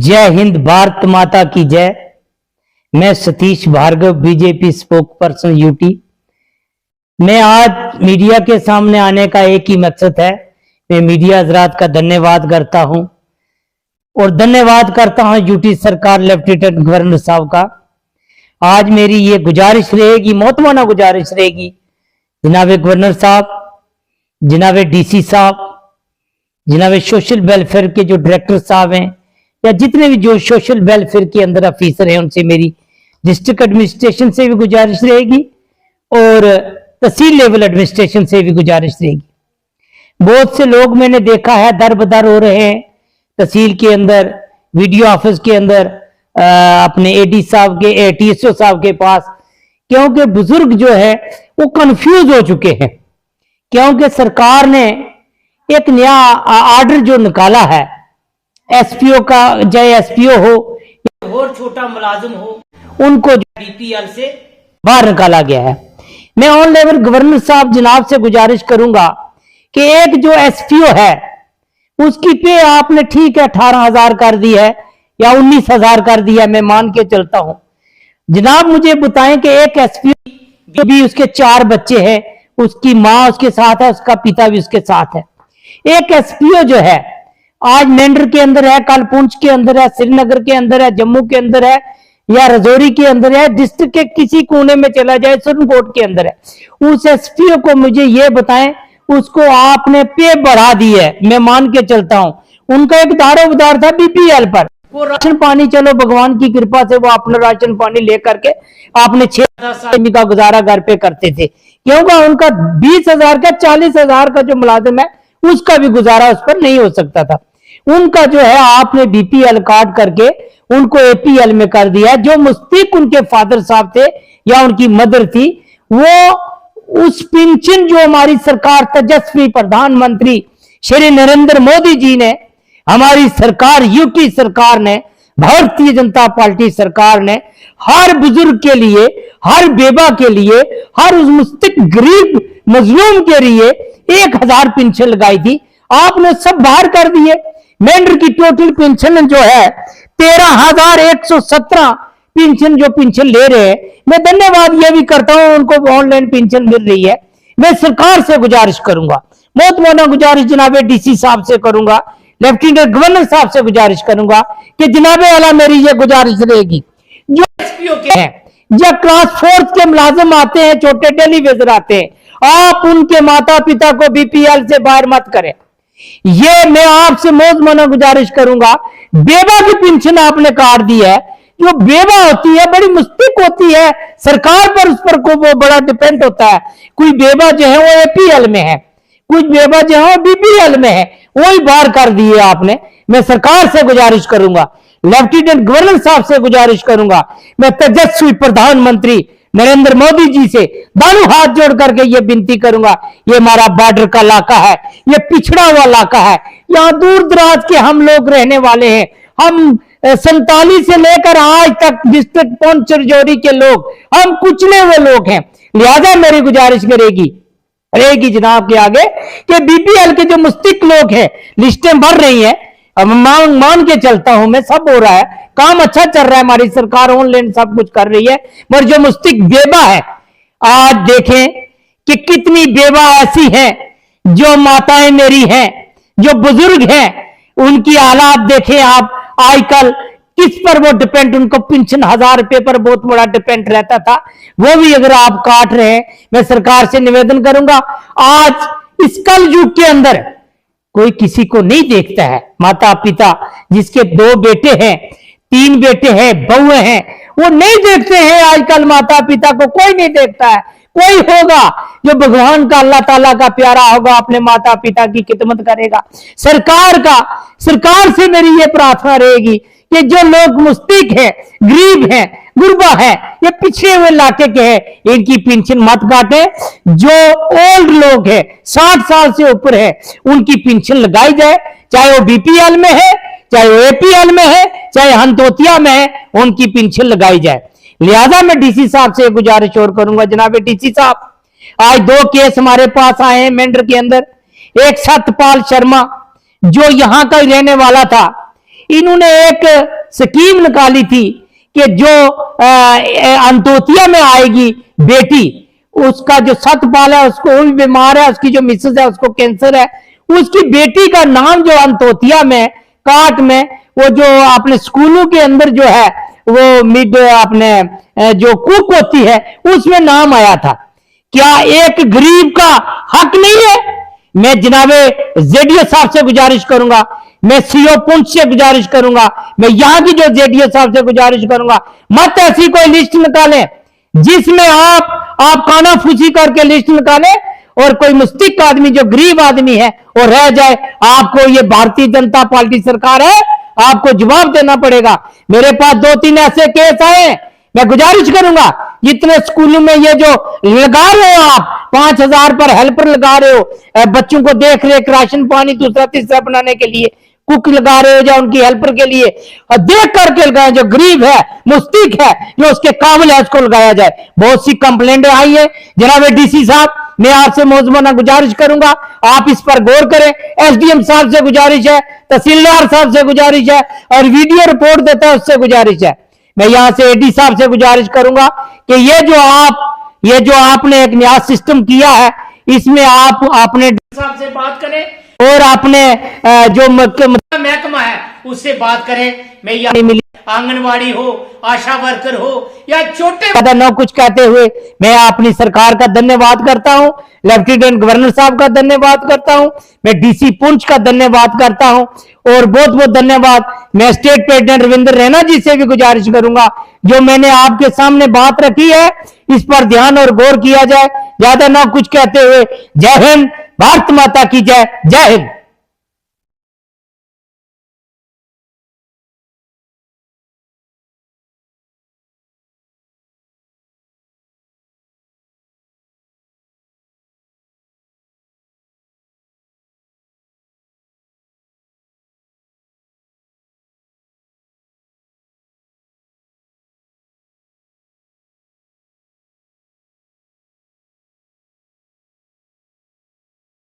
जय हिंद, भारत माता की जय। मैं Satish Bhargava, BJP spokesperson UT. मैं आज मीडिया के सामने आने का एक ही मकसद है। मैं मीडिया हजरात का धन्यवाद करता हूं और धन्यवाद करता हूं यूटी सरकार, लेफ्टिनेंट गवर्नर साहब का। आज मेरी ये गुजारिश रहेगी, मोहतवाना गुजारिश रहेगी, जनाब गवर्नर साहब, जनाब डीसी साहब, जनाब सोशल वेलफेयर के जो डायरेक्टर साहब हैं या जितने भी जो सोशल वेलफेयर के अंदर ऑफिसर हैं, उनसे मेरी डिस्ट्रिक्ट एडमिनिस्ट्रेशन से भी गुजारिश रहेगी और तहसील लेवल एडमिनिस्ट्रेशन से भी गुजारिश रहेगी। बहुत से लोग मैंने देखा है दर बदर हो रहे हैं तहसील के अंदर, वीडियो ऑफिस के अंदर, अपने एडी साहब के, टीएसओ साहब के पास, क्योंकि बुजुर्ग जो है वो कंफ्यूज हो चुके हैं। क्योंकि सरकार ने एक नया ऑर्डर जो निकाला है, एसपीओ का, चाहे एसपीओ हो और छोटा मुलाजिम हो, उनको बीपीएल से बाहर निकाला गया है। मैं ऑन लेवल गवर्नर साहब जनाब से गुजारिश करूंगा कि एक जो एसपीओ है उसकी पे आपने ठीक है 18,000 कर दी है या 19,000 कर दिया, मैं मान के चलता हूं। जनाब मुझे बताएं कि एक एसपीओ भी, उसके 4 बच्चे हैं, उसकी मां उसके साथ है, उसका पिता भी उसके साथ है। एक एसपीओ जो है आज मेंढर के अंदर है, कल पुंछ के अंदर है, श्रीनगर के अंदर है, जम्मू के अंदर है या रजौरी के अंदर है, डिस्ट्रिक्ट के किसी कोने में चला जाए, सुरनकोट के अंदर है। उस एसपीओ को मुझे ये बताएं, उसको आपने पे बढ़ा दी है, मैं मान के चलता हूं। उनका एक दारोमदार था बीपीएल पर, वो राशन पानी, चलो भगवान की कृपा से वो अपना राशन पानी लेकर के आपने 6 आदमी का गुजारा घर पे करते थे, क्योंकि उनका 20,000 का 40,000 का जो मुलाजिम है उसका भी गुजारा उस पर नहीं हो सकता था। उनका जो है आपने बीपीएल काट करके उनको एपीएल में कर दिया। जो मुस्तक उनके फादर साहब थे या उनकी मदर थी, वो उस पेंशन जो हमारी सरकार, तेजस्वी प्रधानमंत्री श्री नरेंद्र मोदी जी ने, हमारी सरकार, यूटी सरकार ने, भारतीय जनता पार्टी सरकार ने हर बुजुर्ग के लिए, हर बेवा के लिए, हर उस मुस्तक गरीब मजलूम के लिए 1,000 पेंशन लगाई थी, आपने सब बाहर कर दिए। मेंढर की टोटल पेंशन जो है 13,117 पेंशन जो पेंशन ले रहे हैं, मैं धन्यवाद ये भी करता हूं, उनको ऑनलाइन पेंशन मिल रही है। मैं सरकार से गुजारिश करूंगा, मोहतवाना गुजारिश जनाब डीसी साहब से करूंगा, लेफ्टिनेंट गवर्नर साहब से गुजारिश करूंगा कि जनाब आला मेरी ये गुजारिश रहेगी, जो एसपीओ के हैं, जब क्लास 4 के मुलाजिम आते हैं, छोटे डेली वेजर आते हैं, आप उनके माता पिता को बीपीएल से बाहर मत करें। ये मैं आपसे मोहतवाना गुजारिश करूंगा। बेवा की पेंशन आपने काट दी है। जो बेवा होती है बड़ी मुस्तक होती है, सरकार पर, उस पर को वो बड़ा डिपेंड होता है। कोई बेवा जो है वो एपीएल में है, कुछ बेवा जो है वो बीपीएल में है, वही बाहर कर दिए आपने। मैं सरकार से गुजारिश करूंगा, लेफ्टिनेंट गवर्नर साहब से गुजारिश करूंगा, मैं तेजस्वी प्रधानमंत्री नरेंद्र मोदी जी से दोनों हाथ जोड़ करके ये विनती करूंगा। ये हमारा बॉर्डर का इलाका है, ये पिछड़ा हुआ इलाका है, यहाँ दूर दराज के हम लोग रहने वाले हैं। हम 47 से लेकर आज तक डिस्ट्रिक्ट पुंछ रजौरी के लोग, हम कुचले हुए लोग हैं। लिहाजा मेरी गुजारिश रहेगी जनाब के आगे कि बीपीएल के जो मुस्तक लोग हैं, लिस्टें भर रही हैं, अब मान के चलता हूं मैं, सब हो रहा है, काम अच्छा चल रहा है, हमारी सरकार ऑनलाइन सब कुछ कर रही है, मगर जो मुस्तक बेवा है, आज देखें कि कितनी बेवा ऐसी हैं जो माताएं मेरी हैं, जो बुजुर्ग हैं, उनकी हालात देखें आप। आजकल किस पर वो डिपेंड, उनको पेंशन 1,000 रुपए पर बहुत बड़ा डिपेंड रहता था, वो भी अगर आप काट रहे हैं, मैं सरकार से निवेदन करूंगा। आज इस कल युग के अंदर कोई किसी को नहीं देखता है। माता पिता जिसके 2 बेटे हैं, 3 बेटे हैं, बहुएं हैं, वो नहीं देखते हैं। आजकल माता पिता को कोई नहीं देखता है। कोई होगा जो भगवान का, अल्लाह ताला का प्यारा होगा, अपने माता पिता की खिदमत करेगा। सरकार से मेरी ये प्रार्थना रहेगी कि जो लोग मुस्तक हैं, गरीब हैं, गुरबा है, ये पिछड़े हुए इलाके के हैं, इनकी पेंशन मत काटे। जो ओल्ड लोग हैं, 60 साल से ऊपर है, उनकी पेंशन लगाई जाए, चाहे वो बीपीएल में है, चाहे वो एपीएल में है, चाहे हंतोतिया में है, उनकी पेंशन लगाई जाए। लिहाजा मैं डीसी साहब से गुजारिश और करूंगा, जनाब डीसी साहब, आज 2 केस हमारे पास आए हैं मेंढर के अंदर। एक सतपाल शर्मा जो यहां का रहने वाला था, इन्होंने एक स्कीम निकाली थी कि जो अंत्योदय में आएगी बेटी, उसका जो सतपाल है उसको वो भी बीमार है, उसकी जो मिसेज है उसको कैंसर है, उसकी बेटी का नाम जो अंत्योदय में काट में वो जो अपने स्कूलों के अंदर जो है वो मिड अपने जो कुक होती है उसमें नाम आया था। क्या एक गरीब का हक नहीं है? मैं जनाबे जेडीओ साहब से गुजारिश करूंगा, मैं सीओ पुंछ से गुजारिश करूंगा, मैं यहां की जो जेडीओ साहब से गुजारिश करूंगा, मत ऐसी कोई लिस्ट निकालें जिसमें आप कानाफूसी करके लिस्ट निकालें और कोई मुस्तक आदमी जो गरीब आदमी है वो रह जाए। आपको ये भारतीय जनता पार्टी सरकार है, आपको जवाब देना पड़ेगा। मेरे पास 2-3 ऐसे केस आए, मैं गुजारिश करूंगा जितने स्कूलों में ये जो लगा रहे हो आप 5,000 पर हेल्पर लगा रहे हो, बच्चों को देख रेख राशन पानी दूसरा तीसरा बनाने के लिए कुक लगा रहे हो या उनकी हेल्पर के लिए, और देख करके लगाए। जो गरीब है मुस्तक है जो उसके काबिल है उसको लगाया जाए। बहुत सी कंप्लेंट आई है जनाब डीसी साहब, मैं आपसे मौजूदा गुजारिश करूंगा आप इस पर गौर करें। एसडीएम साहब से गुजारिश है, तहसीलदार साहब से गुजारिश है, और वीडियो रिपोर्ट देता है उससे गुजारिश है। मैं यहां से एडी साहब से गुजारिश करूंगा कि ये जो आपने एक नया सिस्टम किया है इसमें आप अपने साहब से बात करें और अपने जो महकमा है उससे बात करें। मैं यहाँ मिली आंगनवाड़ी हो, आशा वर्कर हो या छोटे न कुछ कहते हुए मैं अपनी सरकार का धन्यवाद करता हूं, लेफ्टिनेंट गवर्नर साहब का धन्यवाद करता हूं, मैं डीसी पुंछ का धन्यवाद करता हूं, और बहुत बहुत धन्यवाद मैं स्टेट प्रेसिडेंट रविंद्र रैना जी से भी गुजारिश करूंगा जो मैंने आपके सामने बात रखी है इस पर ध्यान और गौर किया जाए। ज्यादा ना कुछ कहते हुए जय हिंद, भारत माता की जय, जय हिंद।